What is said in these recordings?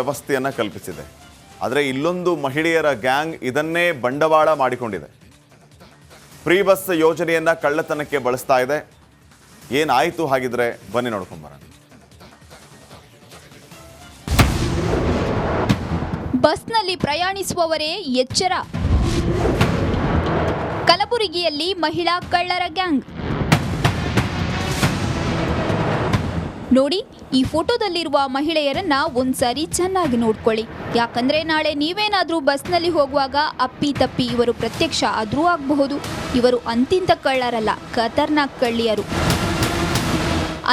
ವ್ಯವಸ್ಥೆಯನ್ನು ಕಲ್ಪಿಸಿದೆ. ಆದರೆ ಇಲ್ಲೊಂದು ಮಹಿಳೆಯರ ಗ್ಯಾಂಗ್ ಇದನ್ನೇ ಬಂಡವಾಳ ಮಾಡಿಕೊಂಡಿದೆ. ಫ್ರೀ ಬಸ್ ಯೋಜನೆಯನ್ನು ಕಳ್ಳತನಕ್ಕೆ ಬಳಸ್ತಾ ಇದೆ. ಏನಾಯಿತು ಹಾಗಿದ್ರೆ ಬನ್ನಿ ನೋಡ್ಕೊಂಡು ಬರೋಣ. ಬಸ್ನಲ್ಲಿ ಪ್ರಯಾಣಿಸುವವರೇ ಎಚ್ಚರ. ಕಲಬುರಗಿಯಲ್ಲಿ ಮಹಿಳಾ ಕಳ್ಳರ ಗ್ಯಾಂಗ್. ನೋಡಿ, ಈ ಫೋಟೋದಲ್ಲಿರುವ ಮಹಿಳೆಯರನ್ನ ಒಂದ್ಸಾರಿ ಚೆನ್ನಾಗಿ ನೋಡ್ಕೊಳ್ಳಿ. ಯಾಕಂದ್ರೆ ನಾಳೆ ನೀವೇನಾದ್ರೂ ಬಸ್ನಲ್ಲಿ ಹೋಗುವಾಗ ಅಪ್ಪಿ ತಪ್ಪಿ ಇವರು ಪ್ರತ್ಯಕ್ಷ ಆದ್ರೂ ಆಗಬಹುದು. ಇವರು ಅಂತಿಂತ ಕಳ್ಳರಲ್ಲ, ಖತರ್ನಾಕ್ ಕಳ್ಳಿಯರು.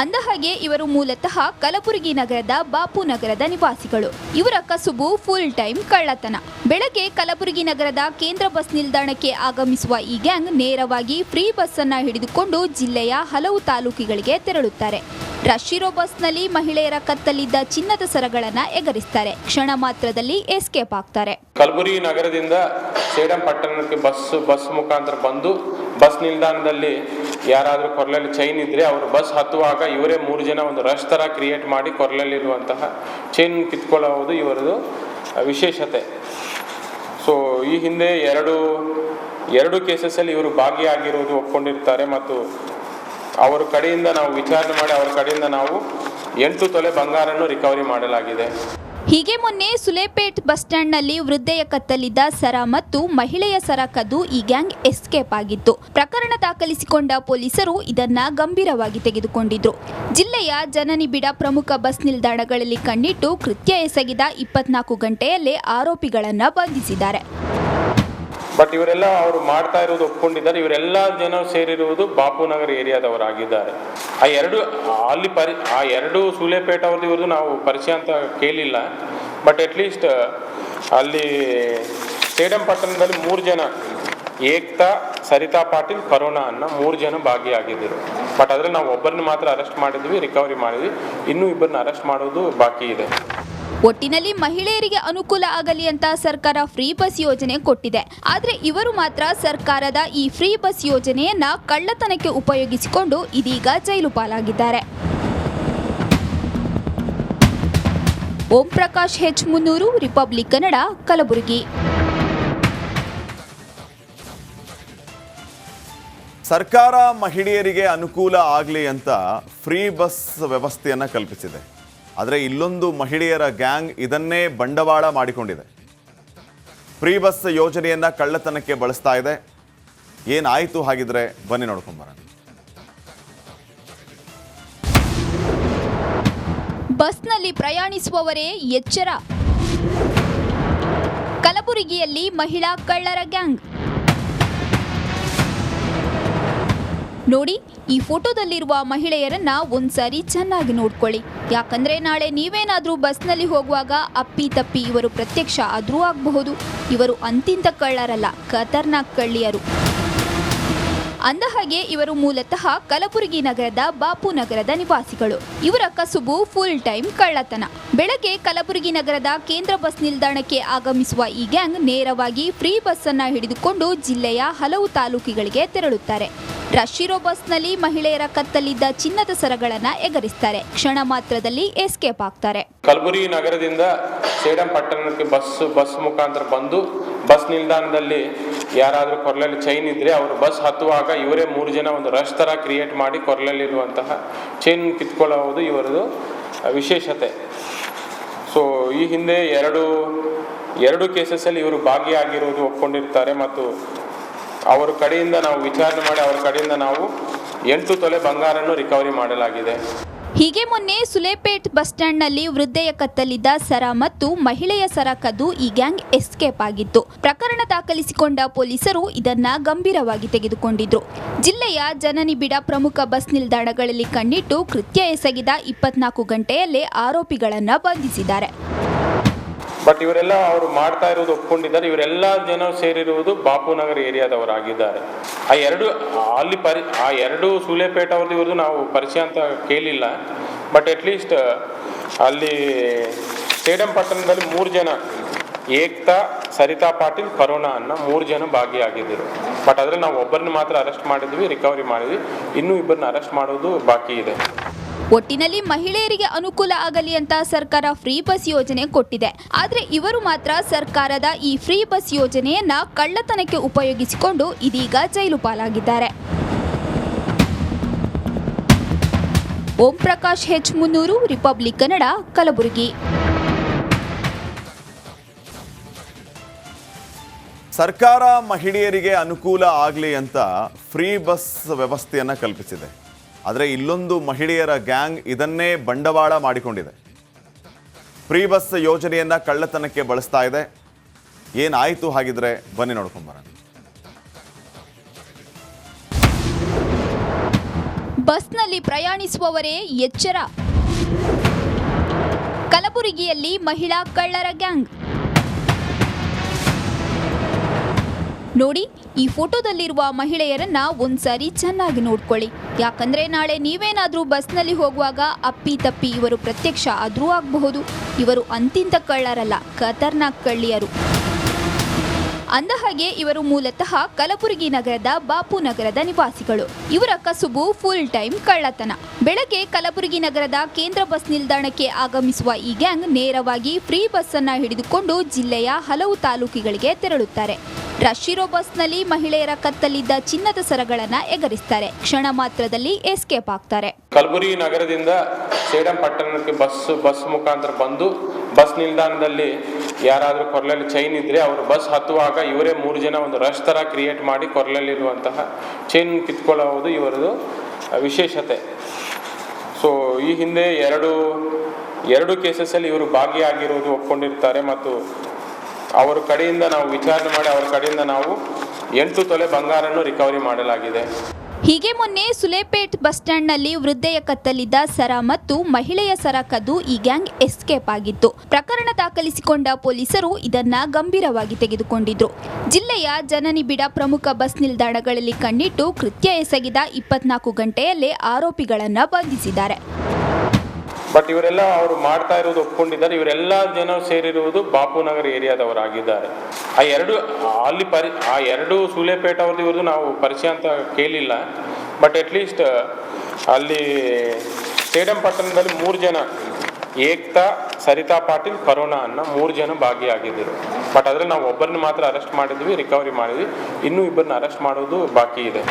ಅಂದಹಾಗೆ ಇವರು ಮೂಲತಃ ಕಲಬುರಗಿ ನಗರದ ಬಾಪು ನಗರದ ನಿವಾಸಿಗಳು. ಇವರ ಕಸುಬು ಫುಲ್ ಟೈಮ್ ಕಳ್ಳತನ. ಬೆಳಗ್ಗೆ ಕಲಬುರಗಿ ನಗರದ ಕೇಂದ್ರ ಬಸ್ ನಿಲ್ದಾಣಕ್ಕೆ ಆಗಮಿಸುವ ಈ ಗ್ಯಾಂಗ್ ನೇರವಾಗಿ ಫ್ರೀ ಬಸ್ ಅನ್ನ ಹಿಡಿದುಕೊಂಡು ಜಿಲ್ಲೆಯ ಹಲವು ತಾಲೂಕುಗಳಿಗೆ ತೆರಳುತ್ತಾರೆ. ರಶ್ ಇರೋ ಬಸ್ನಲ್ಲಿ ಮಹಿಳೆಯರ ಕತ್ತಲಿದ್ದ ಚಿನ್ನದ ಸರಗಳನ್ನ ಎಗರಿಸ್ತಾರೆ. ಕ್ಷಣ ಮಾತ್ರದಲ್ಲಿ ಎಸ್ಕೇಪ್ ಆಗ್ತಾರೆ. ಕಲಬುರಗಿ ನಗರದಿಂದ ಸೇಡಂ ಪಟ್ಟಣಕ್ಕೆ ಬಸ್ ಮುಖಾಂತರ ಬಂದು ಬಸ್ ನಿಲ್ದಾಣದಲ್ಲಿ ಯಾರಾದರೂ ಕೊರಲಲ್ಲಿ ಚೈನ್ ಇದ್ರೆ ಅವರು ಬಸ್ ಹತ್ತುವಾಗ ಇವರೇ 3 ಜನ ಒಂದು ರಶ್ ತರ ಕ್ರಿಯೇಟ್ ಮಾಡಿ ಕೊರಲಲ್ಲಿರುವಂತಹ ಚೈನ್ ಕಿತ್ಕೊಳ್ಳುವುದು ಇವರದು ವಿಶೇಷತೆ. ಸೊ ಈ ಹಿಂದೆ ಎರಡು ಕೇಸಸ್ಸಲ್ಲಿ ಇವರು ಭಾಗಿಯಾಗಿರುವುದು ಒಪ್ಕೊಂಡಿರ್ತಾರೆ ಮತ್ತು ಅವರ ಕಡೆಯಿಂದ ನಾವು ವಿಚಾರಣೆ ಮಾಡಿ ಅವರ ಕಡೆಯಿಂದ ನಾವು 8 ತೊಲೆ ಬಂಗಾರನ್ನು ರಿಕವರಿ ಮಾಡಲಾಗಿದೆ. ಹೀಗೆ ಮೊನ್ನೆ ಸುಲೇಪೇಟ್ ಬಸ್ ಸ್ಟ್ಯಾಂಡ್ನಲ್ಲಿ ವೃದ್ಧೆಯ ಕತ್ತಲಿದ್ದ ಸರ ಮತ್ತು ಮಹಿಳೆಯ ಸರ ಕದ್ದು ಈ ಗ್ಯಾಂಗ್ ಎಸ್ಕೇಪ್ ಆಗಿತ್ತು. ಪ್ರಕರಣ ದಾಖಲಿಸಿಕೊಂಡ ಪೊಲೀಸರು ಇದನ್ನ ಗಂಭೀರವಾಗಿ ತೆಗೆದುಕೊಂಡಿದ್ರು. ಜಿಲ್ಲೆಯ ಜನನಿಬಿಡ ಪ್ರಮುಖ ಬಸ್ ನಿಲ್ದಾಣಗಳಲ್ಲಿ ಕಣ್ಣಿಟ್ಟು ಕೃತ್ಯ ಎಸಗಿದ 24 ಗಂಟೆಯಲ್ಲೇ ಆರೋಪಿಗಳನ್ನ ಬಂಧಿಸಿದ್ದಾರೆ. ಬಟ್ ಇವರೆಲ್ಲ ಅವರು ಮಾಡ್ತಾ ಇರೋದು ಒಪ್ಕೊಂಡಿದ್ದಾರೆ. ಇವರೆಲ್ಲ ಜನ ಸೇರಿರುವುದು ಬಾಪುನಗರ ಏರಿಯಾದವರಾಗಿದ್ದಾರೆ. ಆ ಎರಡು ಸೂಲೆಪೇಟ್ ಅವ್ರದ್ದು ಇವ್ರದ್ದು ನಾವು ಪರಿಚಯ ಅಂತ ಕೇಳಿಲ್ಲ. ಬಟ್ ಅಟ್ಲೀಸ್ಟ್ ಅಲ್ಲಿ ಸೇಡಂ ಪಟ್ಟಣದಲ್ಲಿ 3 ಜನ, ಏಕ್ತಾ, ಸರಿತಾ ಪಾಟೀಲ್, ಕರೋನಾ ಅನ್ನ 3 ಜನ ಭಾಗಿಯಾಗಿದ್ದರು. ಬಟ್ ಅದ್ರಲ್ಲಿ ನಾವು ಒಬ್ಬರನ್ನ ಮಾತ್ರ ಅರೆಸ್ಟ್ ಮಾಡಿದ್ವಿ, ರಿಕವರಿ ಮಾಡಿದ್ವಿ. ಇನ್ನೂ ಇಬ್ಬರನ್ನ ಅರೆಸ್ಟ್ ಮಾಡೋದು ಬಾಕಿ ಇದೆ. ಒಟ್ಟಿನಲ್ಲಿ ಮಹಿಳೆಯರಿಗೆ ಅನುಕೂಲ ಆಗಲಿ ಅಂತ ಸರ್ಕಾರ ಫ್ರೀ ಬಸ್ ಯೋಜನೆ ಕೊಟ್ಟಿದೆ. ಆದ್ರೆ ಇವರು ಮಾತ್ರ ಸರ್ಕಾರದ ಈ ಫ್ರೀ ಬಸ್ ಯೋಜನೆಯನ್ನ ಕಳ್ಳತನಕ್ಕೆ ಉಪಯೋಗಿಸಿಕೊಂಡು ಇದೀಗ ಜೈಲು ಪಾಲಾಗಿದ್ದಾರೆ. ಓಂ ಪ್ರಕಾಶ್ ಹೆಚ್ ಮುನ್ನೂರು, ರಿಪಬ್ಲಿಕ್ ಕನ್ನಡ, ಕಲಬುರಗಿ. ಸರ್ಕಾರ ಮಹಿಳೆಯರಿಗೆ ಅನುಕೂಲ ಆಗಲಿ ಅಂತ ಫ್ರೀ ಬಸ್ ವ್ಯವಸ್ಥೆಯನ್ನು ಕಲ್ಪಿಸಿದೆ. ಆದರೆ ಇಲ್ಲೊಂದು ಮಹಿಳೆಯರ ಗ್ಯಾಂಗ್ ಇದನ್ನೇ ಬಂಡವಾಳ ಮಾಡಿಕೊಂಡಿದೆ. ಫ್ರೀ ಬಸ್ ಯೋಜನೆಯನ್ನು ಕಳ್ಳತನಕ್ಕೆ ಬಳಸ್ತಾ ಇದೆ. ಏನಾಯಿತು ಹಾಗಿದ್ರೆ ಬನ್ನಿ ನೋಡ್ಕೊಂಡು ಬರೋಣ. ಬಸ್ನಲ್ಲಿ ಪ್ರಯಾಣಿಸುವವರೇ ಎಚ್ಚರ. ಕಲಬುರಗಿಯಲ್ಲಿ ಮಹಿಳಾ ಕಳ್ಳರ ಗ್ಯಾಂಗ್. ನೋಡಿ, ಈ ಫೋಟೋದಲ್ಲಿರುವ ಮಹಿಳೆಯರನ್ನ ಒಂದ್ಸಾರಿ ಚೆನ್ನಾಗಿ ನೋಡ್ಕೊಳ್ಳಿ. ಯಾಕಂದ್ರೆ ನಾಳೆ ನೀವೇನಾದ್ರೂ ಬಸ್ನಲ್ಲಿ ಹೋಗುವಾಗ ಅಪ್ಪಿ ತಪ್ಪಿ ಇವರು ಪ್ರತ್ಯಕ್ಷ ಆದ್ರೂ ಆಗಬಹುದು. ಇವರು ಅಂತಿಂತ ಕಳ್ಳರಲ್ಲ, ಖತರ್ನಾಕ್ ಕಳ್ಳಿಯರು. ಅಂದಹಾಗೆ ಇವರು ಮೂಲತಃ ಕಲಬುರಗಿ ನಗರದ ಬಾಪು ನಗರದ ನಿವಾಸಿಗಳು. ಇವರ ಕಸುಬು ಫುಲ್ ಟೈಮ್ ಕಳ್ಳತನ. ಬೆಳಗ್ಗೆ ಕಲಬುರಗಿ ನಗರದ ಕೇಂದ್ರ ಬಸ್ ನಿಲ್ದಾಣಕ್ಕೆ ಆಗಮಿಸುವ ಈ ಗ್ಯಾಂಗ್ ನೇರವಾಗಿ ಫ್ರೀ ಬಸ್ ಅನ್ನ ಹಿಡಿದುಕೊಂಡು ಜಿಲ್ಲೆಯ ಹಲವು ತಾಲೂಕುಗಳಿಗೆ ತೆರಳುತ್ತಾರೆ. ರಶ್ ಇರೋ ಬಸ್ನಲ್ಲಿ ಮಹಿಳೆಯರ ಕತ್ತಲಿದ್ದ ಚಿನ್ನದ ಸರಗಳನ್ನ ಎಗರಿಸ್ತಾರೆ. ಕ್ಷಣ ಮಾತ್ರದಲ್ಲಿ ಎಸ್ಕೇಪ್ ಆಗ್ತಾರೆ. ಕಲಬುರಗಿ ನಗರದಿಂದ ಸೇಡಂ ಪಟ್ಟಣಕ್ಕೆ ಬಸ್ ಮುಖಾಂತರ ಬಂದು ಬಸ್ ನಿಲ್ದಾಣದಲ್ಲಿ ಯಾರಾದರೂ ಕೊರಲಲ್ಲಿ ಚೈನ್ ಇದ್ರೆ ಅವರು ಬಸ್ ಹತ್ತುವಾಗ ಇವರೇ 3 ಜನ ಒಂದು ರಶ್ ತರ ಕ್ರಿಯೇಟ್ ಮಾಡಿ ಕೊರಲಲ್ಲಿರುವಂತಹ ಚೈನ್ ಕಿತ್ಕೊಳ್ಳುವುದು ಇವರದು ವಿಶೇಷತೆ. ಸೊ ಈ ಹಿಂದೆ ಎರಡು ಕೇಸಸ್ಸಲ್ಲಿ ಇವರು ಭಾಗಿಯಾಗಿರುವುದು ಒಪ್ಕೊಂಡಿರ್ತಾರೆ ಮತ್ತು ಅವರ ಕಡೆಯಿಂದ ನಾವು ವಿಚಾರಣೆ ಮಾಡಿ ಅವರ ಕಡೆಯಿಂದ ನಾವು 8 ತೊಲೆ ಬಂಗಾರನ್ನು ರಿಕವರಿ ಮಾಡಲಾಗಿದೆ. ಹೀಗೆ ಮೊನ್ನೆ ಸುಲೇಪೇಟ್ ಬಸ್ ಸ್ಟ್ಯಾಂಡ್ನಲ್ಲಿ ವೃದ್ಧೆಯ ಕತ್ತಲಿದ್ದ ಸರ ಮತ್ತು ಮಹಿಳೆಯ ಸರ ಕದ್ದು ಈ ಗ್ಯಾಂಗ್ ಎಸ್ಕೇಪ್ ಆಗಿತ್ತು. ಪ್ರಕರಣ ದಾಖಲಿಸಿಕೊಂಡ ಪೊಲೀಸರು ಇದನ್ನ ಗಂಭೀರವಾಗಿ ತೆಗೆದುಕೊಂಡಿದ್ರು. ಜಿಲ್ಲೆಯ ಜನನಿಬಿಡ ಪ್ರಮುಖ ಬಸ್ ನಿಲ್ದಾಣಗಳಲ್ಲಿ ಕಣ್ಣಿಟ್ಟು ಕೃತ್ಯ ಎಸಗಿದ 24 ಗಂಟೆಯಲ್ಲೇ ಆರೋಪಿಗಳನ್ನ ಬಂಧಿಸಿದ್ದಾರೆ. ಬಟ್ ಇವರೆಲ್ಲ ಅವರು ಮಾಡ್ತಾ ಇರೋದು ಒಪ್ಕೊಂಡಿದ್ದಾರೆ. ಇವರೆಲ್ಲ ಜನ ಸೇರಿರುವುದು ಬಾಪುನಗರ ಏರಿಯಾದವರಾಗಿದ್ದಾರೆ. ಆ ಎರಡು ಸೂಲೆಪೇಟ್ ಅವ್ರದ್ದು ಇವ್ರದ್ದು ನಾವು ಪರಿಚಯ ಅಂತ ಕೇಳಿಲ್ಲ. ಬಟ್ ಅಟ್ಲೀಸ್ಟ್ ಅಲ್ಲಿ ಸೇಡಂ ಪಟ್ಟಣದಲ್ಲಿ 3 ಜನ, ಏಕ್ತಾ, ಸರಿತಾ ಪಾಟೀಲ್, ಕರೋನಾ ಅನ್ನ 3 ಜನ ಭಾಗಿಯಾಗಿದ್ದರು. ಬಟ್ ಅದ್ರಲ್ಲಿ ನಾವು ಒಬ್ಬರನ್ನ ಮಾತ್ರ ಅರೆಸ್ಟ್ ಮಾಡಿದ್ವಿ, ರಿಕವರಿ ಮಾಡಿದ್ವಿ. ಇನ್ನೂ ಇಬ್ಬರನ್ನ ಅರೆಸ್ಟ್ ಮಾಡೋದು ಬಾಕಿ ಇದೆ. ಒಟ್ಟಿನಲ್ಲಿ ಮಹಿಳೆಯರಿಗೆ ಅನುಕೂಲ ಆಗಲಿ ಅಂತ ಸರ್ಕಾರ ಫ್ರೀ ಬಸ್ ಯೋಜನೆ ಕೊಟ್ಟಿದೆ. ಆದ್ರೆ ಇವರು ಮಾತ್ರ ಸರ್ಕಾರದ ಈ ಫ್ರೀ ಬಸ್ ಯೋಜನೆಯನ್ನ ಕಳ್ಳತನಕ್ಕೆ ಉಪಯೋಗಿಸಿಕೊಂಡು ಇದೀಗ ಜೈಲು ಪಾಲಾಗಿದ್ದಾರೆ. ಓಂ ಪ್ರಕಾಶ್ ಹೆಚ್ ಮುನ್ನೂರು, ರಿಪಬ್ಲಿಕ್ ಕನ್ನಡ, ಕಲಬುರಗಿ. ಸರ್ಕಾರ ಮಹಿಳೆಯರಿಗೆ ಅನುಕೂಲ ಆಗಲಿ ಅಂತ ಫ್ರೀ ಬಸ್ ವ್ಯವಸ್ಥೆಯನ್ನು ಕಲ್ಪಿಸಿದೆ. ಆದರೆ ಇಲ್ಲೊಂದು ಮಹಿಳೆಯರ ಗ್ಯಾಂಗ್ ಇದನ್ನೇ ಬಂಡವಾಳ ಮಾಡಿಕೊಂಡಿದೆ. ಫ್ರೀ ಬಸ್ ಯೋಜನೆಯನ್ನು ಕಳ್ಳತನಕ್ಕೆ ಬಳಸ್ತಾ ಇದೆ. ಏನಾಯಿತು ಹಾಗಿದ್ರೆ ಬನ್ನಿ ನೋಡ್ಕೊಂಬರೋಣ. ಬಸ್ನಲ್ಲಿ ಪ್ರಯಾಣಿಸುವವರೇ ಎಚ್ಚರ. ಕಲಬುರಗಿಯಲ್ಲಿ ಮಹಿಳಾ ಕಳ್ಳರ ಗ್ಯಾಂಗ್. ನೋಡಿ, ಈ ಫೋಟೋದಲ್ಲಿರುವ ಮಹಿಳೆಯರನ್ನ ಒಂದ್ಸಾರಿ ಚೆನ್ನಾಗಿ ನೋಡ್ಕೊಳ್ಳಿ. ಯಾಕಂದ್ರೆ ನಾಳೆ ನೀವೇನಾದ್ರೂ ಬಸ್ನಲ್ಲಿ ಹೋಗುವಾಗ ಅಪ್ಪಿ ತಪ್ಪಿ ಇವರು ಪ್ರತ್ಯಕ್ಷ ಆದ್ರೂ ಆಗಬಹುದು. ಇವರು ಅಂತಿಂತ ಕಳ್ಳರಲ್ಲ, ಖತರ್ನಾಕ್ ಕಳ್ಳಿಯರು. ಅಂದಹಾಗೆ ಇವರು ಮೂಲತಃ ಕಲಬುರಗಿ ನಗರದ ಬಾಪು ನಗರದ ನಿವಾಸಿಗಳು. ಇವರ ಕಸುಬು ಫುಲ್ ಟೈಮ್ ಕಳ್ಳತನ. ಬೆಳಗ್ಗೆ ಕಲಬುರಗಿ ನಗರದ ಕೇಂದ್ರ ಬಸ್ ನಿಲ್ದಾಣಕ್ಕೆ ಆಗಮಿಸುವ ಈ ಗ್ಯಾಂಗ್ ನೇರವಾಗಿ ಫ್ರೀ ಬಸ್ ಅನ್ನ ಹಿಡಿದುಕೊಂಡು ಜಿಲ್ಲೆಯ ಹಲವು ತಾಲೂಕುಗಳಿಗೆ ತೆರಳುತ್ತಾರೆ. ರಶ್ ಇರೋ ಬಸ್ನಲ್ಲಿ ಮಹಿಳೆಯರ ಕತ್ತಲಿದ್ದ ಚಿನ್ನದ ಸರಗಳನ್ನ ಎಗರಿಸ್ತಾರೆ. ಕ್ಷಣ ಮಾತ್ರದಲ್ಲಿ ಎಸ್ಕೇಪ್ ಆಗ್ತಾರೆ. ಕಲಬುರಗಿ ನಗರದಿಂದ ಸೇಡಂ ಪಟ್ಟಣಕ್ಕೆ ಬಸ್ ಮುಖಾಂತರ ಬಂದು ಬಸ್ ನಿಲ್ದಾಣದಲ್ಲಿ ಯಾರಾದರೂ ಕೊರಳಲ್ಲಿ ಚೈನ್ ಇದ್ರೆ ಅವರು ಬಸ್ ಹತ್ತುವಾಗ ಇವರೇ 3 ಜನ ಒಂದು ರಶ್ ತರ ಕ್ರಿಯೇಟ್ ಮಾಡಿ ಕೊರಳಲ್ಲಿರುವಂತಹ ಚೈನ್ ಕಿತ್ಕೊಳ್ಳುವುದು ಇವರದು ವಿಶೇಷತೆ. ಸೊ ಈ ಹಿಂದೆ ಎರಡು ಕೇಸಸ್ಸಲ್ಲಿ ಇವರು ಭಾಗಿಯಾಗಿರುವುದು ಒಪ್ಕೊಂಡಿರ್ತಾರೆ. ಮತ್ತು ಅವರ ಕಡೆಯಿಂದ ನಾವು ವಿಚಾರಣೆ ಮಾಡಿ ಅವರ ಕಡೆಯಿಂದ ನಾವು 8 ತೊಲೆ ಬಂಗಾರನ್ನು ರಿಕವರಿ ಮಾಡಲಾಗಿದೆ. ಹೀಗೆ ಮೊನ್ನೆ ಸುಲೇಪೇಟ್ ಬಸ್ ಸ್ಟ್ಯಾಂಡ್ನಲ್ಲಿ ವೃದ್ಧೆಯ ಕತ್ತಲಿದ್ದ ಸರ ಮತ್ತು ಮಹಿಳೆಯ ಸರ ಕದ್ದು ಈ ಗ್ಯಾಂಗ್ ಎಸ್ಕೇಪ್ ಆಗಿತ್ತು. ಪ್ರಕರಣ ದಾಖಲಿಸಿಕೊಂಡ ಪೊಲೀಸರು ಇದನ್ನ ಗಂಭೀರವಾಗಿ ತೆಗೆದುಕೊಂಡಿದ್ರು. ಜಿಲ್ಲೆಯ ಜನನಿಬಿಡ ಪ್ರಮುಖ ಬಸ್ ನಿಲ್ದಾಣಗಳಲ್ಲಿ ಕಣ್ಣಿಟ್ಟು ಕೃತ್ಯ ಎಸಗಿದ 24 ಗಂಟೆಯಲ್ಲೇ ಆರೋಪಿಗಳನ್ನ ಬಂಧಿಸಿದ್ದಾರೆ. ಬಟ್ ಇವರೆಲ್ಲ ಅವರು ಮಾಡ್ತಾ ಇರೋದು ಒಪ್ಕೊಂಡಿದ್ದಾರೆ. ಇವರೆಲ್ಲ ಜನ ಸೇರಿರುವುದು ಬಾಪುನಗರ ಏರಿಯಾದವರಾಗಿದ್ದಾರೆ. ಆ ಎರಡು ಸೂಲೆಪೇಟ ಅವ್ರದ್ದು ಇವ್ರದ್ದು ನಾವು ಪರಿಚಯ ಅಂತ ಕೇಳಿಲ್ಲ. ಬಟ್ ಅಟ್ಲೀಸ್ಟ್ ಅಲ್ಲಿ ಸೇಡಂ ಪಟ್ಟಣದಲ್ಲಿ 3 ಜನ, ಏಕ್ತಾ, ಸರಿತಾ ಪಾಟೀಲ್, ಕರೋನಾ ಅನ್ನೋ 3 ಜನ ಭಾಗಿಯಾಗಿದ್ದರು. ಬಟ್ ಅದ್ರಲ್ಲಿ ನಾವು ಒಬ್ಬರನ್ನ ಮಾತ್ರ ಅರೆಸ್ಟ್ ಮಾಡಿದ್ವಿ, ರಿಕವರಿ ಮಾಡಿದ್ವಿ. ಇನ್ನೂ ಇಬ್ಬರನ್ನ ಅರೆಸ್ಟ್ ಮಾಡೋದು ಬಾಕಿ ಇದೆ.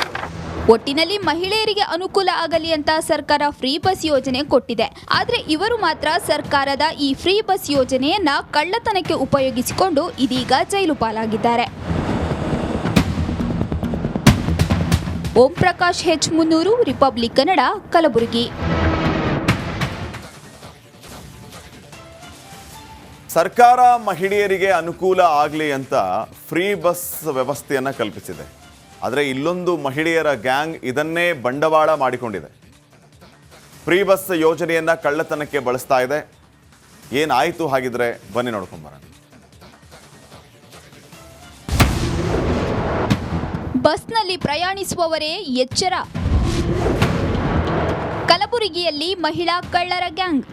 ಒಟ್ಟಿನಲ್ಲಿ ಮಹಿಳೆಯರಿಗೆ ಅನುಕೂಲ ಆಗಲಿ ಅಂತ ಸರ್ಕಾರ ಫ್ರೀ ಬಸ್ ಯೋಜನೆ ಕೊಟ್ಟಿದೆ. ಆದ್ರೆ ಇವರು ಮಾತ್ರ ಸರ್ಕಾರದ ಈ ಫ್ರೀ ಬಸ್ ಯೋಜನೆಯನ್ನ ಕಳ್ಳತನಕ್ಕೆ ಉಪಯೋಗಿಸಿಕೊಂಡು ಇದೀಗ ಜೈಲು ಪಾಲಾಗಿದ್ದಾರೆ. ಓಂ ಪ್ರಕಾಶ್ ಹೆಚ್ ಮುನ್ನೂರು, ರಿಪಬ್ಲಿಕ್ ಕನ್ನಡ, ಕಲಬುರಗಿ. ಸರ್ಕಾರ ಮಹಿಳೆಯರಿಗೆ ಅನುಕೂಲ ಆಗಲಿ ಅಂತ ಫ್ರೀ ಬಸ್ ವ್ಯವಸ್ಥೆಯನ್ನು ಕಲ್ಪಿಸಿದೆ. ಆದರೆ ಇಲ್ಲೊಂದು ಮಹಿಳೆಯರ ಗ್ಯಾಂಗ್ ಇದನ್ನೇ ಬಂಡವಾಳ ಮಾಡಿಕೊಂಡಿದೆ. ಫ್ರೀ ಬಸ್ ಯೋಜನೆಯನ್ನು ಕಳ್ಳತನಕ್ಕೆ ಬಳಸ್ತಾ ಇದೆ. ಏನಾಯಿತು ಹಾಗಿದ್ರೆ ಬನ್ನಿ ನೋಡ್ಕೊಂಬರೋಣ. ಬಸ್ನಲ್ಲಿ ಪ್ರಯಾಣಿಸುವವರೇ ಎಚ್ಚರ. ಕಲಬುರಗಿಯಲ್ಲಿ ಮಹಿಳಾ ಕಳ್ಳರ ಗ್ಯಾಂಗ್.